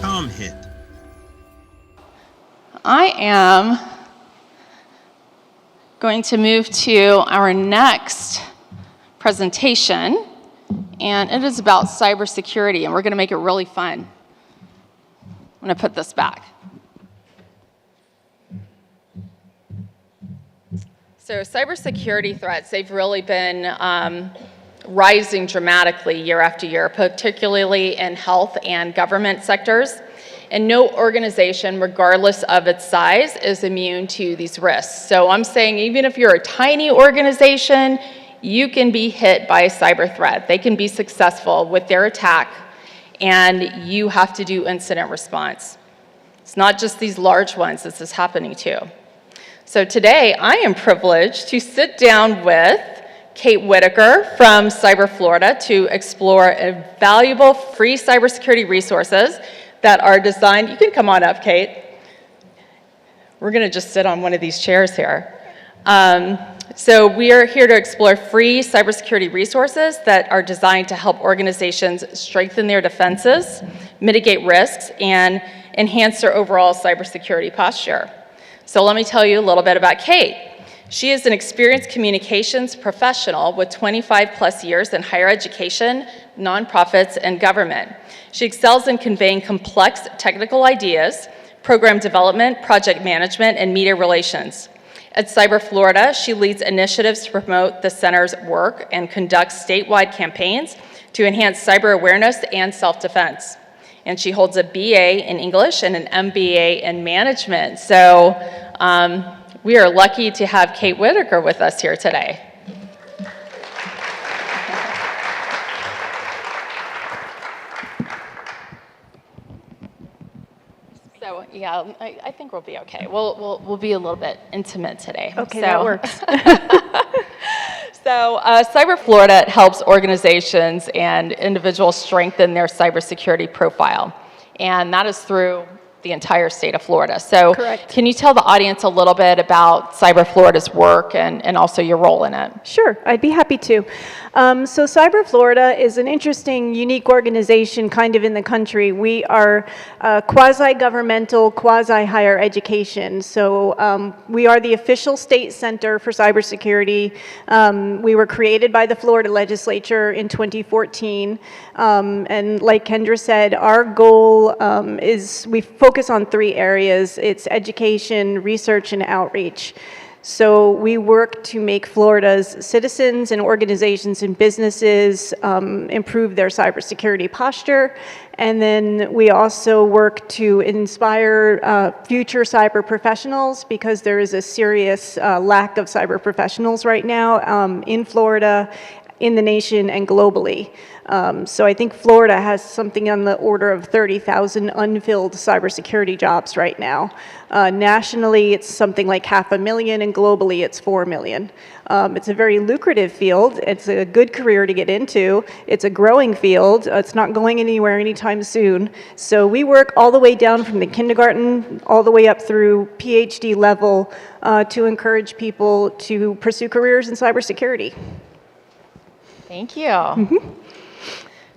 CommHIT. I am going to move to our next presentation, and it is about cybersecurity, and we're going to make it really fun. I'm going to put this back. So cybersecurity threats, they've really been rising dramatically year after year, particularly in health and government sectors. And no organization, regardless of its size, is immune to these risks. So I'm saying even if you're a tiny organization, you can be hit by a cyber threat. They can be successful with their attack, and you have to do incident response. It's not just these large ones this is happening to. So today, I am privileged to sit down with Kate Whitaker from Cyber Florida to explore valuable free cybersecurity resources that are designed. You can come on up, Kate. We're going to just sit on one of these chairs here. So we are here to explore free cybersecurity resources that are designed to help organizations strengthen their defenses, mitigate risks, and enhance their overall cybersecurity posture. So let me tell you a little bit about Kate. She is an experienced communications professional with 25 plus years in higher education, nonprofits, and government. She excels in conveying complex technical ideas, program development, project management, and media relations. At Cyber Florida, she leads initiatives to promote the center's work and conducts statewide campaigns to enhance cyber awareness and self-defense. And she holds a BA in English and an MBA in management. So we are lucky to have Kate Whitaker with us here today. So yeah, I think we'll be okay. We'll be a little bit intimate today. Okay, that works. So Cyber Florida helps organizations and individuals strengthen their cybersecurity profile, and that is through the entire state of Florida. So correct. Can you tell the audience a little bit about Cyber Florida's work and also your role in it? Sure, I'd be happy to. So Cyber Florida is an interesting, unique organization kind of in the country. We are quasi-governmental, quasi-higher education. So we are the official state center for cybersecurity. We were created by the Florida legislature in 2014. And like Kendra said, our goal is we focus on 3 areas. It's education, research, and outreach. So we work to make Florida's citizens and organizations and businesses improve their cybersecurity posture. And then we also work to inspire future cyber professionals, because there is a serious lack of cyber professionals right now in Florida, in the nation, and globally. So I think Florida has something on the order of 30,000 unfilled cybersecurity jobs right now. Nationally, it's something like 500,000, and globally, it's 4 million. It's a very lucrative field. It's a good career to get into. It's a growing field. It's not going anywhere anytime soon. So we work all the way down from the kindergarten all the way up through PhD level to encourage people to pursue careers in cybersecurity. Thank you. Mm-hmm.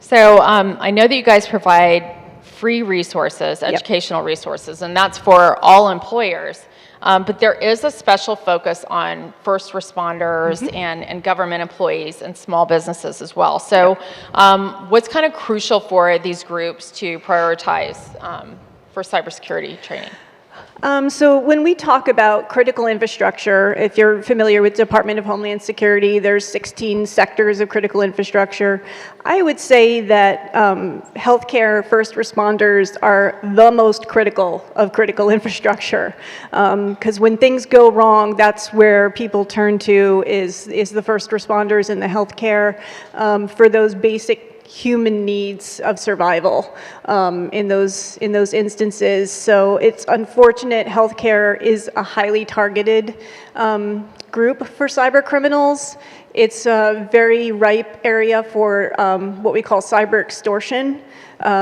So I know that you guys provide free resources, educational resources, and that's for all employers. But there is a special focus on first responders and government employees and small businesses as well. So what's kind of crucial for these groups to prioritize for cybersecurity training? So when we talk about critical infrastructure, if you're familiar with Department of Homeland Security, there's 16 sectors of critical infrastructure. I would say that healthcare first responders are the most critical of critical infrastructure. Because when things go wrong, that's where people turn to is the first responders in the healthcare for those basic human needs of survival in those instances. So it's unfortunate healthcare is a highly targeted group for cyber criminals. It's a very ripe area for what we call cyber extortion,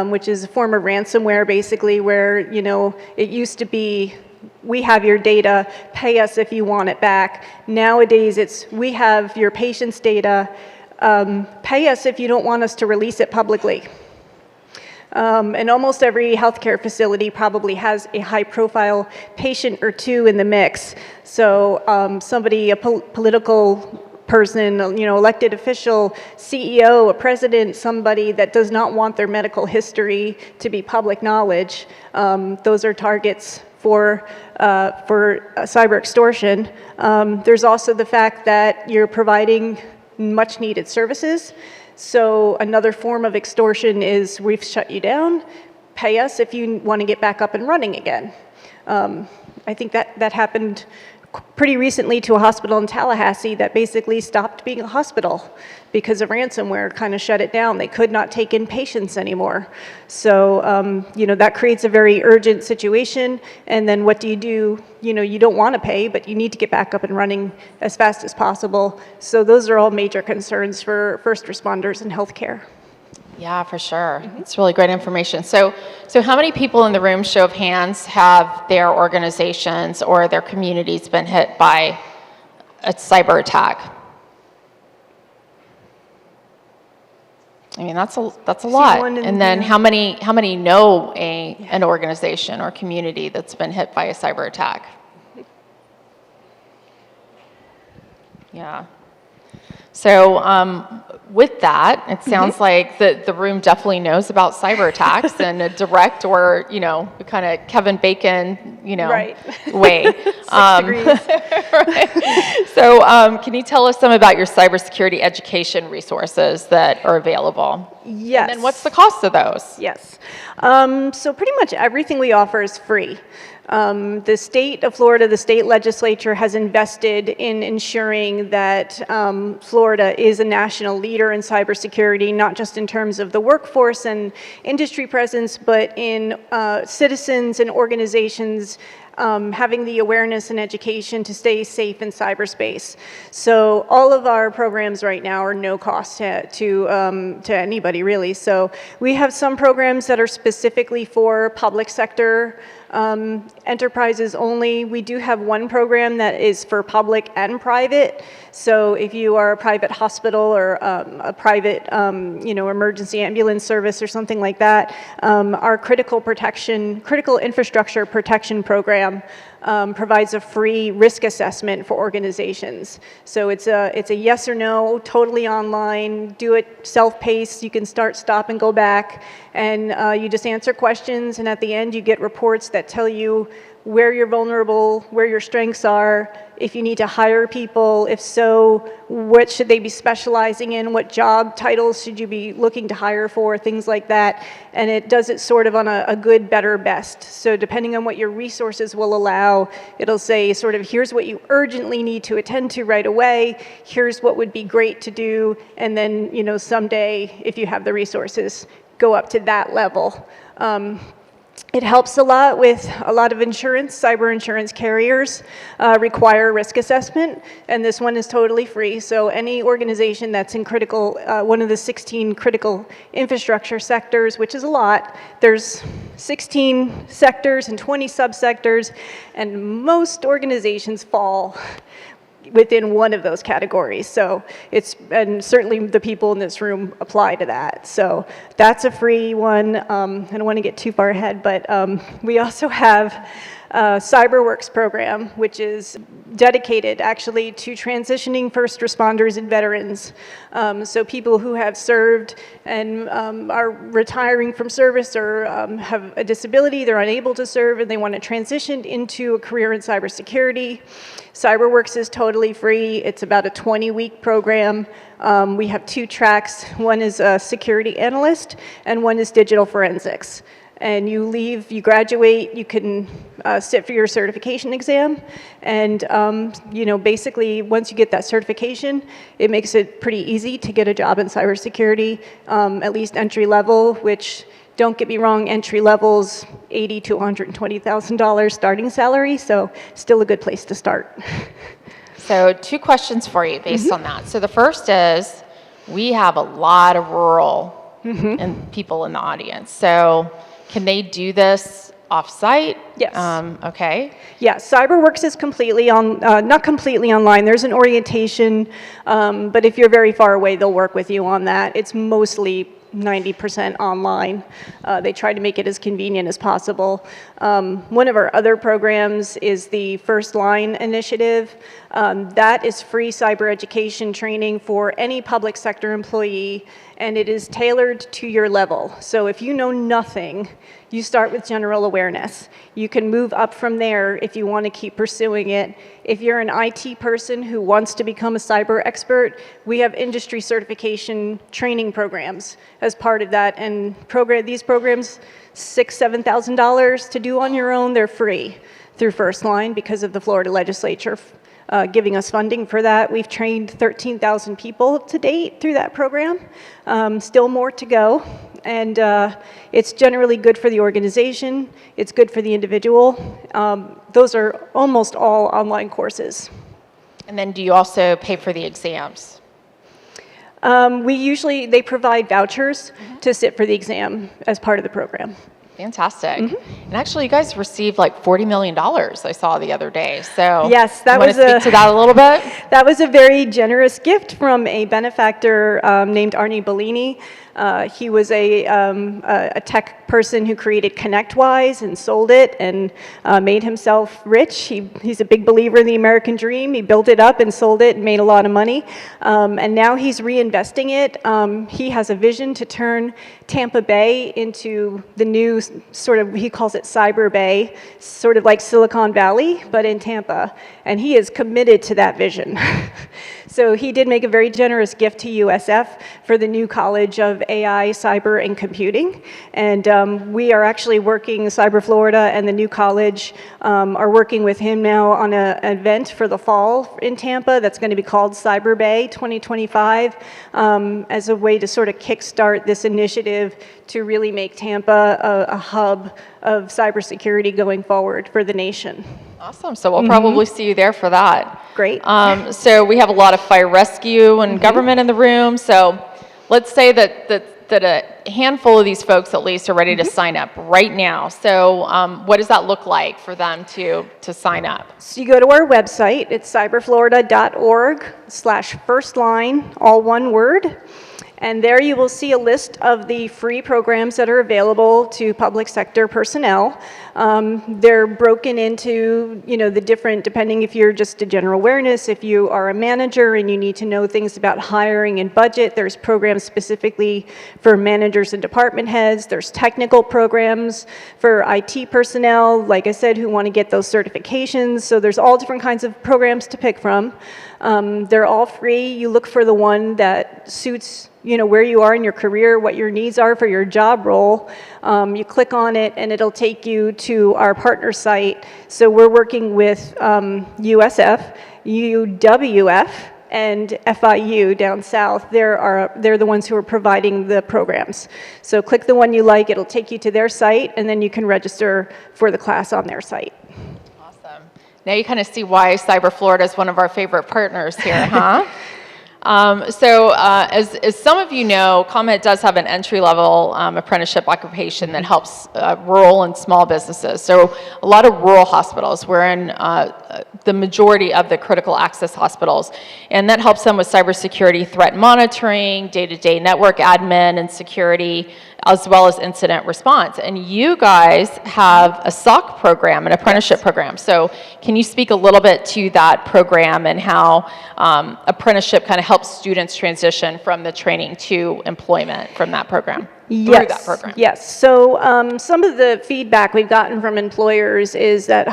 which is a form of ransomware, basically, where, you know, it used to be, we have your data, pay us if you want it back. Nowadays, it's, we have your patient's data, pay us if you don't want us to release it publicly. And almost every healthcare facility probably has a high-profile patient or two in the mix. So somebody, a political person, elected official, CEO, a president, somebody that does not want their medical history to be public knowledge, those are targets for cyber extortion. There's also the fact that you're providing much needed services. So another form of extortion is we've shut you down, pay us if you want to get back up and running again. I think that happened pretty recently to a hospital in Tallahassee that basically stopped being a hospital because of ransomware, kind of shut it down. They could not take in patients anymore. So, that creates a very urgent situation. And then what do? You don't want to pay, but you need to get back up and running as fast as possible. So those are all major concerns for first responders in healthcare. Yeah, for sure. It's really great information. So how many people in the room, show of hands, have their organizations or their communities been hit by a cyber attack? I mean, that's a lot. And then how many know an organization or community that's been hit by a cyber attack? Yeah. So with that, it sounds like the room definitely knows about cyber attacks in a direct or, kind of Kevin Bacon, Right. way. 6 degrees. Right. So can you tell us some about your cybersecurity education resources that are available? Yes. And then what's the cost of those? Yes. So pretty much everything we offer is free. The state of Florida, the state legislature has invested in ensuring that Florida is a national leader in cybersecurity, not just in terms of the workforce and industry presence, but in citizens and organizations having the awareness and education to stay safe in cyberspace. So all of our programs right now are no cost to anybody, really. So we have some programs that are specifically for public sector enterprises only. We do have one program that is for public and private. So if you are a private hospital or a private, emergency ambulance service or something like that, our critical infrastructure protection program provides a free risk assessment for organizations. So it's a yes or no, totally online, do it self-paced, you can start, stop, and go back, and you just answer questions, and at the end you get reports that tell you where you're vulnerable, where your strengths are, if you need to hire people, if so, what should they be specializing in, what job titles should you be looking to hire for, things like that. And it does it sort of on a good, better, best. So depending on what your resources will allow, it'll say sort of here's what you urgently need to attend to right away, here's what would be great to do, and then, someday, if you have the resources, go up to that level. It helps a lot with a lot of insurance. Cyber insurance carriers require risk assessment, and this one is totally free. So any organization that's in one of the 16 critical infrastructure sectors, which is a lot, there's 16 sectors and 20 subsectors, and most organizations fall within one of those categories. So and certainly the people in this room apply to that. So that's a free one. I don't want to get too far ahead, but we also have a CyberWorks program, which is dedicated actually to transitioning first responders and veterans. So people who have served and are retiring from service or have a disability, they're unable to serve, and they want to transition into a career in cybersecurity. CyberWorks is totally free. It's about a 20-week program. We have 2 tracks. One is a security analyst, and one is digital forensics. And you graduate, you can sit for your certification exam, and basically once you get that certification, it makes it pretty easy to get a job in cybersecurity, at least entry level, which, don't get me wrong, entry level's $80,000 to $120,000 starting salary, so still a good place to start. So 2 questions for you based on that. So the first is, we have a lot of rural and people in the audience. So can they do this off-site? Yes. Okay. Yeah, CyberWorks is completely not completely online. There's an orientation, but if you're very far away, they'll work with you on that. It's mostly 90% online. They try to make it as convenient as possible. One of our other programs is the First Line initiative. That is free cyber education training for any public sector employee, and it is tailored to your level. So if you know nothing, you start with general awareness. You can move up from there if you want to keep pursuing it. If you're an IT person who wants to become a cyber expert, we have industry certification training programs as part of that. And these programs, $6,000, $7,000 to do on your own, they're free through First Line because of the Florida legislature giving us funding for that. We've trained 13,000 people to date through that program. Still more to go. And it's generally good for the organization. It's good for the individual. Those are almost all online courses. And then do you also pay for the exams? They provide vouchers to sit for the exam as part of the program. Fantastic. And actually, you guys received like $40 million, I saw the other day. So yes, that was speak to that a little bit? That was a very generous gift from a benefactor named Arnie Bellini. He was a tech person who created ConnectWise and sold it and made himself rich. He's a big believer in the American dream. He built it up and sold it and made a lot of money. And now he's reinvesting it. He has a vision to turn Tampa Bay into the new sort of, he calls it Cyber Bay, sort of like Silicon Valley, but in Tampa. And he is committed to that vision. So he did make a very generous gift to USF for the new College of AI, Cyber, and Computing. And we are actually working, Cyber Florida and the new college are working with him now on an event for the fall in Tampa that's going to be called Cyber Bay 2025 as a way to sort of kickstart this initiative to really make Tampa a hub of cybersecurity going forward for the nation. Awesome. So we'll probably see you there for that. Great. So we have a lot of fire rescue and government in the room. So let's say that a handful of these folks at least are ready to sign up right now. So what does that look like for them to sign up? So you go to our website. It's cyberflorida.org/firstline, all one word. And there you will see a list of the free programs that are available to public sector personnel. They're broken into, the different, depending if you're just a general awareness, if you are a manager and you need to know things about hiring and budget, there's programs specifically for managers and department heads. There's technical programs for IT personnel, like I said, who want to get those certifications. So there's all different kinds of programs to pick from. They're all free. You look for the one that suits where you are in your career, what your needs are for your job role. You click on it and it'll take you to our partner site. So we're working with USF, UWF, and FIU down south. They're the ones who are providing the programs. So click the one you like, it'll take you to their site, and then you can register for the class on their site. Awesome. Now you kind of see why Cyber Florida is one of our favorite partners here, huh? As some of you know, CommHIT does have an entry-level apprenticeship occupation that helps rural and small businesses. So a lot of rural hospitals, we're in the majority of the critical access hospitals, and that helps them with cybersecurity threat monitoring, day-to-day network admin and security, as well as incident response. And you guys have a SOC program, an apprenticeship program. So can you speak a little bit to that program and how apprenticeship kind of helps students transition from the training to employment from that program? Through that program. Yes. So some of the feedback we've gotten from employers is that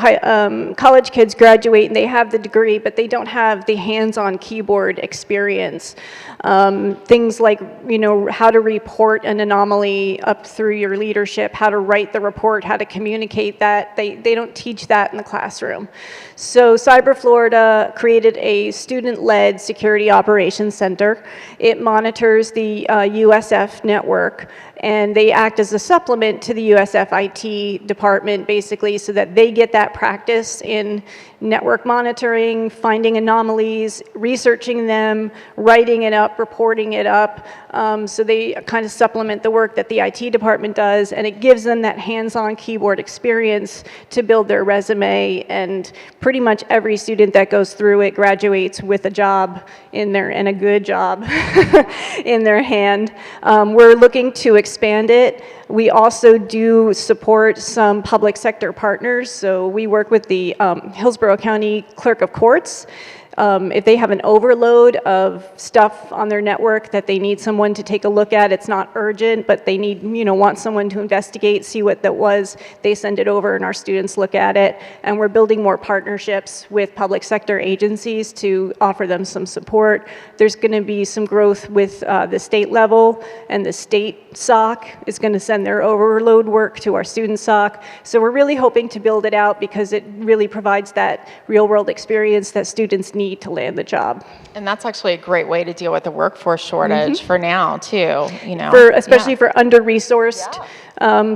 college kids graduate and they have the degree, but they don't have the hands-on keyboard experience. Things like, how to report an anomaly up through your leadership, how to write the report, how to communicate that. They don't teach that in the classroom. So Cyber Florida created a student-led security operations center. It monitors the USF network, and they act as a supplement to the USF IT department, basically, so that they get that practice in network monitoring, finding anomalies, researching them, writing it up, reporting it up. So they kind of supplement the work that the IT department does, and it gives them that hands-on keyboard experience to build their resume. And pretty much every student that goes through it graduates with a job and a good job in their hand. We're looking to expand it. We also do support some public sector partners. So we work with the Hillsborough County Clerk of Courts. If they have an overload of stuff on their network that they need someone to take a look at, it's not urgent, but they need, want someone to investigate, see what that was, they send it over and our students look at it. And we're building more partnerships with public sector agencies to offer them some support. There's going to be some growth with the state level, and the state SOC is going to send their overload work to our student SOC. So we're really hoping to build it out because it really provides that real-world experience that students need to land the job. And that's actually a great way to deal with the workforce shortage for now, too. Especially for under-resourced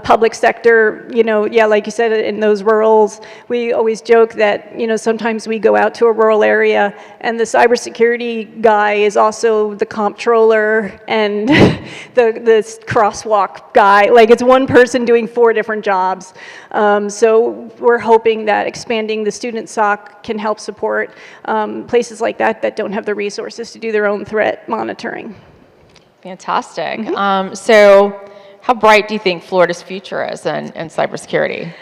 public sector, like you said, in those rurals, we always joke that, sometimes we go out to a rural area and the cybersecurity guy is also the comptroller and the crosswalk guy. Like, it's one person doing 4 different jobs. So we're hoping that expanding the student SOC can help support places like that don't have the resources to do their own threat monitoring. Fantastic. So how bright do you think Florida's future is in cybersecurity?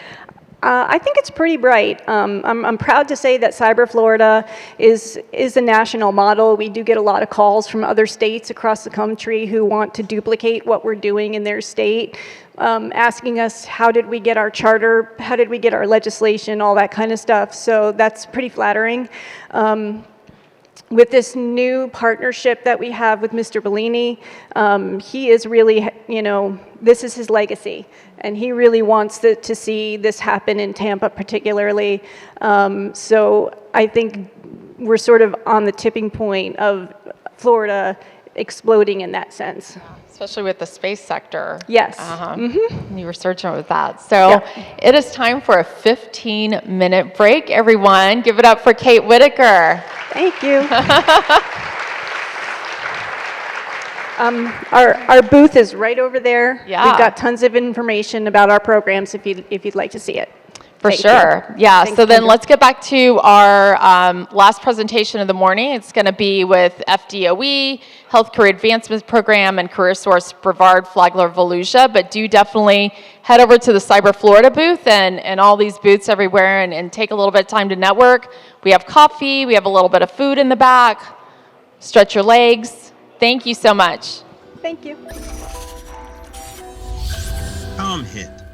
I think it's pretty bright. I'm proud to say that Cyber Florida is a national model. We do get a lot of calls from other states across the country who want to duplicate what we're doing in their state, asking us how did we get our charter, how did we get our legislation, all that kind of stuff. So that's pretty flattering. With this new partnership that we have with Mr. Bellini, he is really, this is his legacy, and he really wants to see this happen in Tampa particularly. So I think we're sort of on the tipping point of Florida exploding in that sense. Especially with the space sector. Yes. You were searching with that. So It is time for a 15-minute break, everyone. Give it up for Kate Whitaker. Thank you. Our booth is right over there. Yeah. We've got tons of information about our programs if you'd like to see it. For sure. Yeah. Thanks, so then Kendra. let's get back to our last presentation of the morning. It's going to be with FDOE, Health Career Advancement Program, and Career Source Brevard Flagler Volusia. But do definitely head over to the Cyber Florida booth and all these booths everywhere and take a little bit of time to network. We have coffee. We have a little bit of food in the back. Stretch your legs. Thank you so much. Thank you. CommHIT